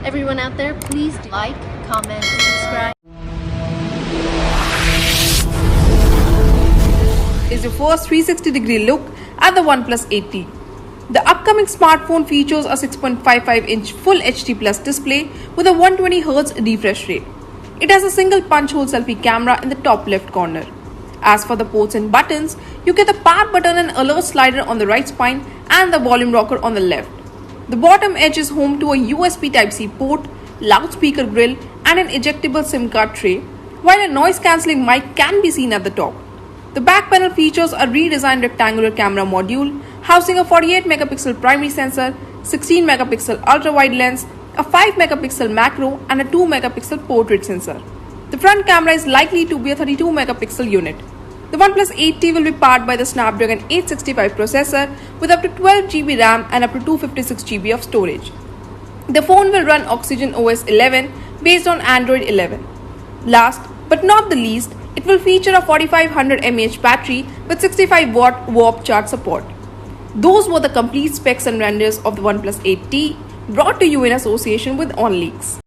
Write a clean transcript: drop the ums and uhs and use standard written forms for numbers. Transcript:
Everyone out there, please like, comment, subscribe. Is your first 360-degree look at the OnePlus 8T. The upcoming smartphone features a 6.55-inch Full HD Plus display with a 120Hz refresh rate. It has a single punch-hole selfie camera in the top left corner. As for the ports and buttons, you get the power button and alert slider on the right spine and the volume rocker on the left. The bottom edge is home to a USB Type-C port, loudspeaker grill and an ejectable SIM card tray, while a noise-cancelling mic can be seen at the top. The back panel features a redesigned rectangular camera module housing a 48-megapixel primary sensor, 16-megapixel ultra-wide lens, a 5-megapixel macro and a 2-megapixel portrait sensor. The front camera is likely to be a 32-megapixel unit. The OnePlus 8T will be powered by the Snapdragon 865 processor with up to 12GB RAM and up to 256GB of storage. The phone will run OxygenOS 11 based on Android 11. Last but not the least, it will feature a 4500 mAh battery with 65-watt warp charge support. Those were the complete specs and renders of the OnePlus 8T, brought to you in association with OnLeaks.